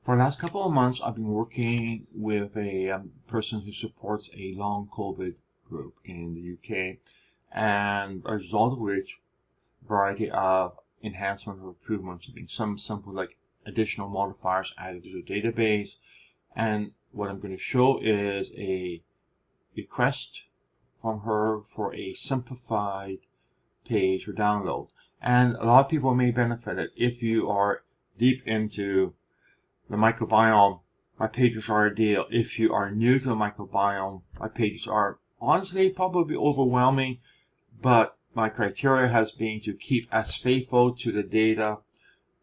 For the last couple of months, I've been working with a person who supports a long COVID group in the UK, and as a result of which, a variety of enhancements or improvements have been some simple like additional modifiers added to the database. And what I'm going to show is a request from her for a simplified page for download. And a lot of people may benefit it if you are deep into the microbiome. My pages are ideal. If you are new to the microbiome, my pages are honestly probably overwhelming, but my criteria has been to keep as faithful to the data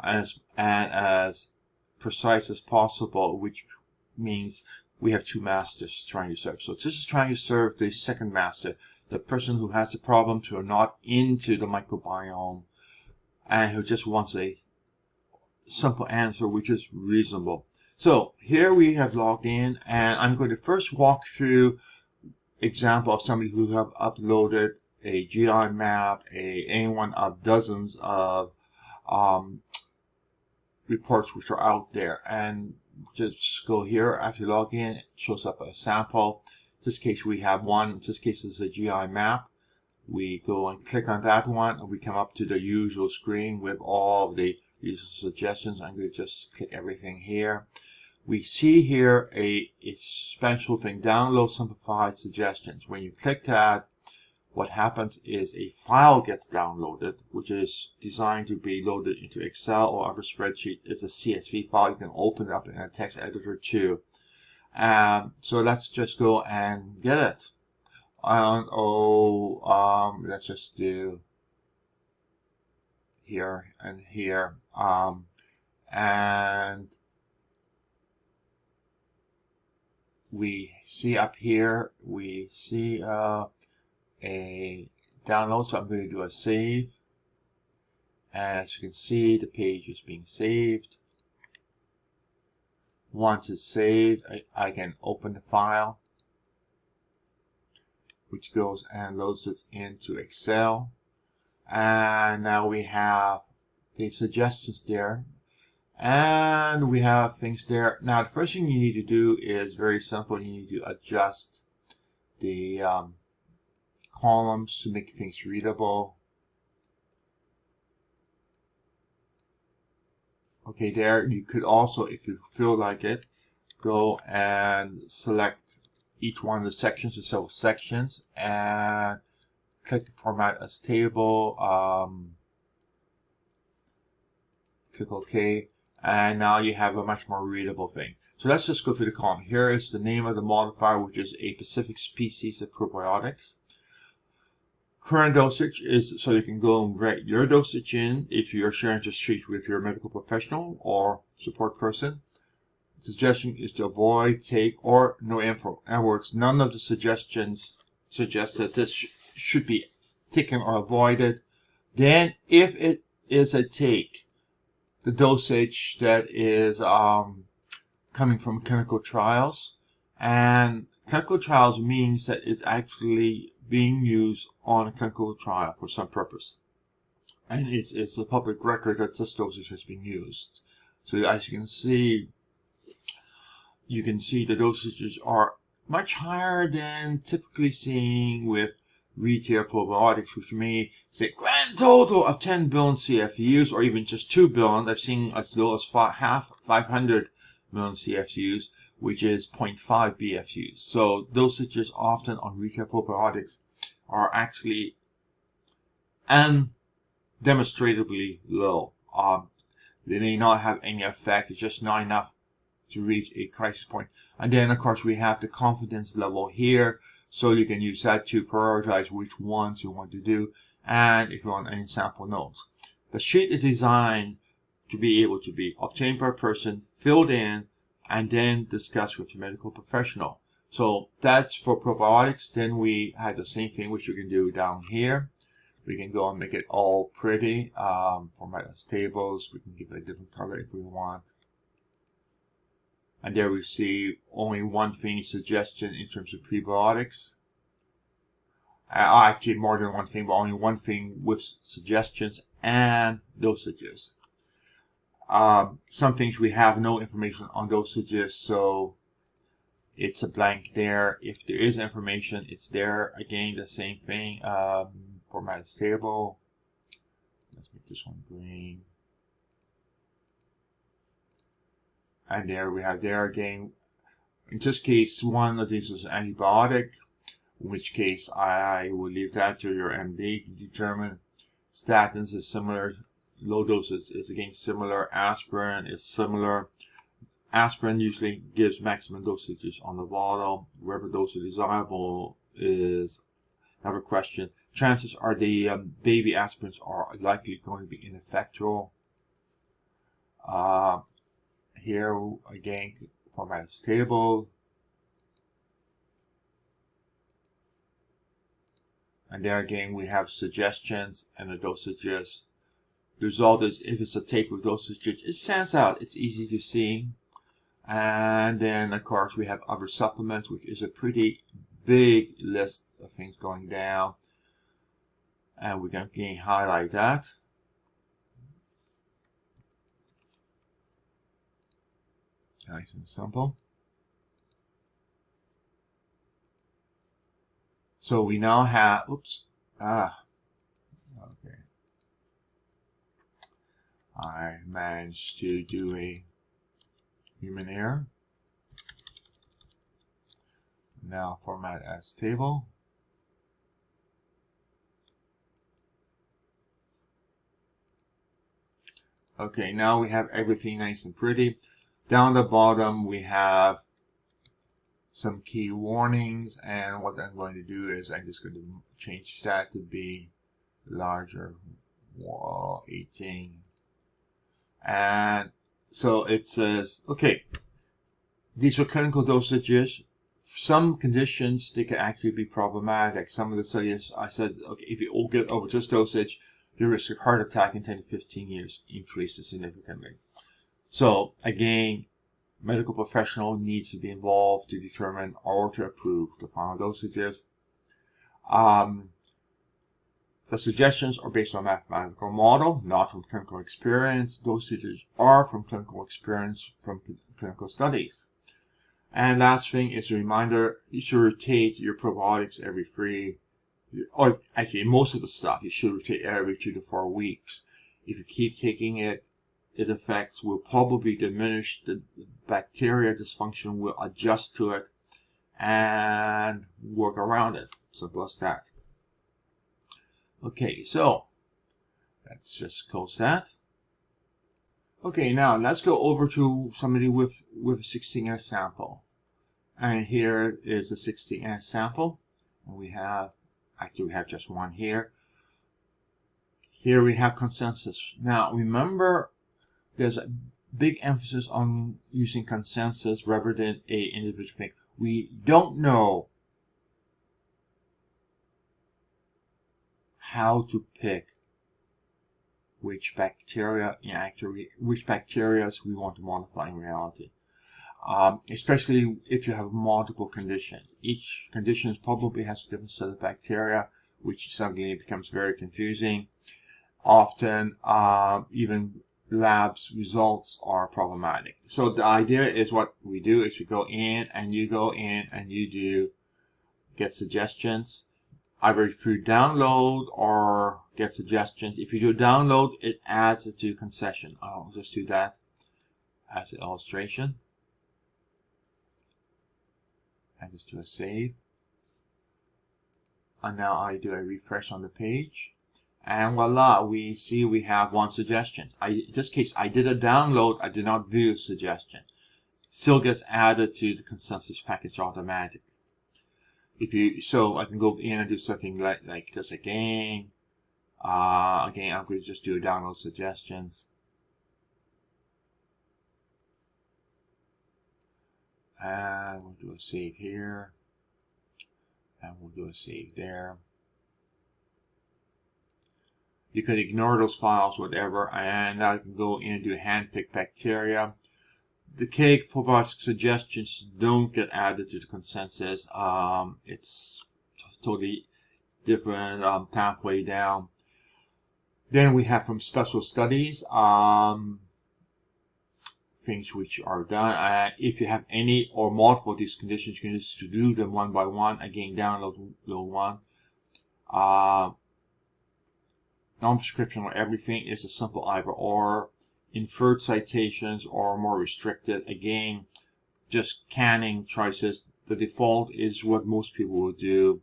and as precise as possible, which means we have two masters trying to serve. So this is trying to serve the second master, the person who has a problem, who are not into the microbiome and who just wants a simple answer which is reasonable. So here we have logged in, and I'm going to first walk through example of somebody who have uploaded a GI map, any one of dozens of reports which are out there, and just go here after you log in. It shows up a sample. In this case we have one. In this case it's a GI map. We go and click on that one, and we come up to the usual screen with all the user suggestions. I'm going to just click everything here. We see here a special thing, download simplified suggestions. When you click that, what happens is a file gets downloaded, which is designed to be loaded into Excel or other spreadsheet. It's a CSV file. You can open it up in a text editor too. So let's just go and get it. Let's just do here and here, and we see up here, we see a download. So I'm going to do a save, and as you can see, the page is being saved. Once it's saved, I can open the file, which goes and loads it into Excel. And now we have the suggestions there, and we have things there. Now the first thing you need to do is very simple. You need to adjust the columns to make things readable. Okay, there you could also, if you feel like it, go and select each one of the sections, the several sections, and click the format as table, click OK, and now you have a much more readable thing. So let's just go through the column. Here is the name of the modifier, which is a specific species of probiotics. Current dosage is so you can go and write your dosage in if you're sharing this sheet with your medical professional or support person. The suggestion is to avoid, take, or no info. In other words, none of the suggestions suggest that this should be taken or avoided. Then, if it is a take, the dosage that is coming from clinical trials, and clinical trials means that it's actually being used on a clinical trial for some purpose, and it's a public record that this dosage has been used. So as you can see the dosages are much higher than typically seen with retail probiotics, which may say grand total of 10 billion CFUs, or even just 2 billion. I've seen as low as 500 million CFUs, which is 0.5 BFUs. So dosages often on retail probiotics are actually undemonstrably low. They may not have any effect. It's just not enough to reach a crisis point. And then, of course, we have the confidence level here. So you can use that to prioritize which ones you want to do, and if you want any sample notes. The sheet is designed to be able to be obtained per person, filled in, and then discussed with your medical professional. So that's for probiotics. Then we have the same thing, which you can do down here. We can go and make it all pretty, format as tables. We can give it a different color if we want. And there we see only one thing suggestion in terms of prebiotics. Actually more than one thing, but only one thing with suggestions and dosages. Some things we have no information on dosages, so it's a blank there. If there is information, it's there. Again, the same thing. Format as table. Let's make this one green. And there we have there again. In this case, one of these is antibiotic, in which case I will leave that to your MD to determine. Statins is similar. Low doses is again similar. Aspirin is similar. Aspirin usually gives maximum dosages on the bottle. Wherever dose is desirable is another question. Chances are the baby aspirins are likely going to be ineffectual. Here again, format is table. And there again we have suggestions and the dosages. The result is if it's a table with dosages, it stands out. It's easy to see. And then of course we have other supplements, which is a pretty big list of things going down. And we're going to highlight that. Nice and simple. So we now have, okay. I managed to do a human error. Now format as table. Okay, now we have everything nice and pretty. Down the bottom we have some key warnings, and what I'm going to do is I'm just going to change that to be larger, 18. And so it says, okay, these are clinical dosages. Some conditions, they can actually be problematic. Some of the studies, I said, okay, if you all get over this dosage, the risk of heart attack in 10 to 15 years increases significantly. So again, medical professional needs to be involved to determine or to approve the final dosages. The suggestions are based on a mathematical model, not from clinical experience. Dosages are from clinical experience from clinical studies. And last thing is a reminder, you should rotate your probiotics every or actually most of the stuff you should rotate every 2 to 4 weeks. If you keep taking it, its effects will probably diminish. The bacteria dysfunction will adjust to it and work around it. Simple as that. Okay, so let's just close that. Okay, now let's go over to somebody with a 16S sample. And here is a 16S sample. And we have just one here. Here we have consensus. Now remember, there's a big emphasis on using consensus rather than a individual thing. We don't know how to pick which bacteria we want to modify in reality. Especially if you have multiple conditions. Each condition probably has a different set of bacteria, which suddenly becomes very confusing. Often, even labs results are problematic. So the idea is what we do is we go in and you do get suggestions, either through download or get suggestions. If you do download, it adds it to concession. I'll just do that as an illustration. And just do a save. And now I do a refresh on the page. And voila, we see we have one suggestion. In this case, I did a download. I did not view a suggestion. Still gets added to the consensus package automatically. So I can go in and do something like this again. Again, I'm going to just do download suggestions. And we'll do a save here. And we'll do a save there. You can ignore those files, whatever, and now you can go in and do handpick bacteria. The cake probiotic suggestions don't get added to the consensus. It's totally different pathway down. Then we have from special studies. things which are done. If you have any or multiple of these conditions, you can just do them one by one. Again, download one. Non-prescription or everything is a simple either or. Inferred citations or more restricted. Again, just canning choices. The default is what most people will do.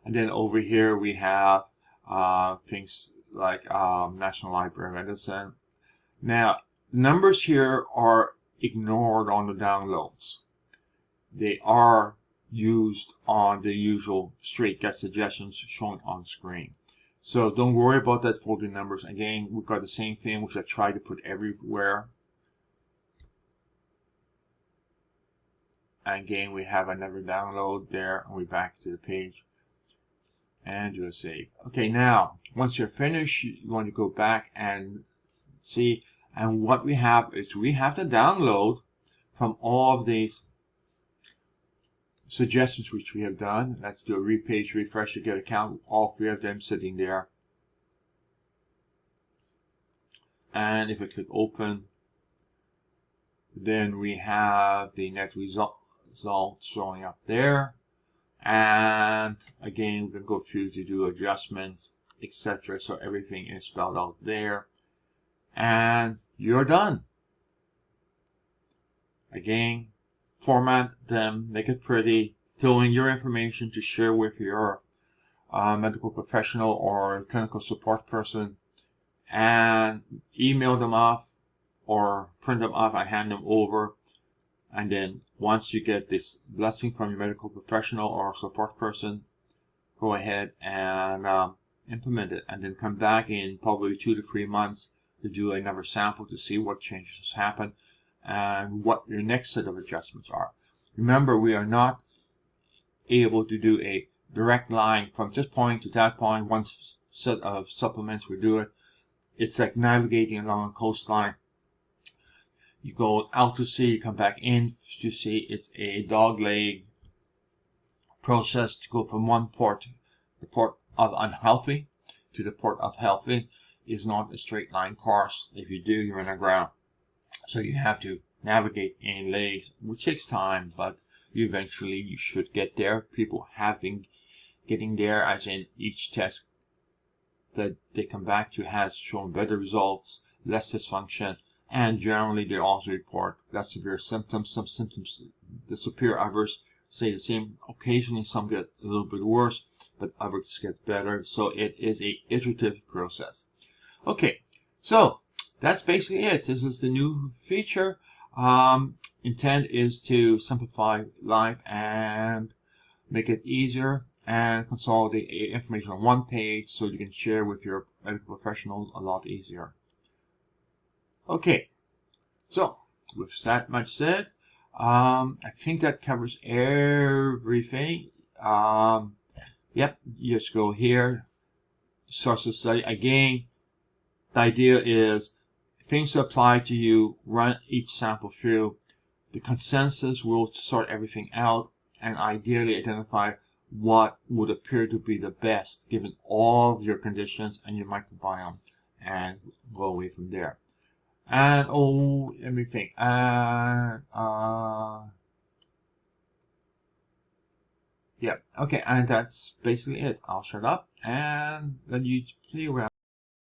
And then over here we have things like National Library of Medicine. Now, numbers here are ignored on the downloads. They are used on the usual straight get suggestions shown on screen. So don't worry about that folding numbers. Again, we've got the same thing which I try to put everywhere. And again, we have another download there, and we're back to the page. And do a save. Okay, now, once you're finished, you want to go back and see. And what we have is we have to download from all of these suggestions which we have done. Let's do a repage refresh to get a count. All three of them sitting there. And if I click open, then we have the net results showing up there. And again, we can go through to do adjustments, etc. So everything is spelled out there. And you're done. Again, format them, make it pretty, fill in your information to share with your medical professional or clinical support person, and email them off or print them off and hand them over. And then once you get this blessing from your medical professional or support person, go ahead and implement it, and then come back in probably 2 to 3 months to do another sample to see what changes happen and what your next set of adjustments are. Remember, we are not able to do a direct line from this point to that point. One set of supplements we do it. It's like navigating along a coastline. You go out to sea, you come back in to sea. It's a dog-leg process to go from one port, the port of unhealthy, to the port of healthy. Is not a straight line course. If you do, you're in the ground. So you have to navigate in legs, which takes time, but eventually you should get there. People have been getting there, as in each test that they come back to has shown better results, less dysfunction, and generally they also report less severe symptoms. Some symptoms disappear, others stay the same. Occasionally some get a little bit worse, but others get better. So it is a iterative process. Okay, so that's basically it. This is the new feature. Intent is to simplify life and make it easier and consolidate information on one page so you can share with your medical professionals a lot easier. Okay, so with that much said, I think that covers everything. Yep, you just go here, source of study. Again, the idea is things apply to you, run each sample through. The consensus will sort everything out and ideally identify what would appear to be the best given all of your conditions and your microbiome, and go away from there. And oh, let me think. Yeah, okay, and that's basically it. I'll shut up and let you play around.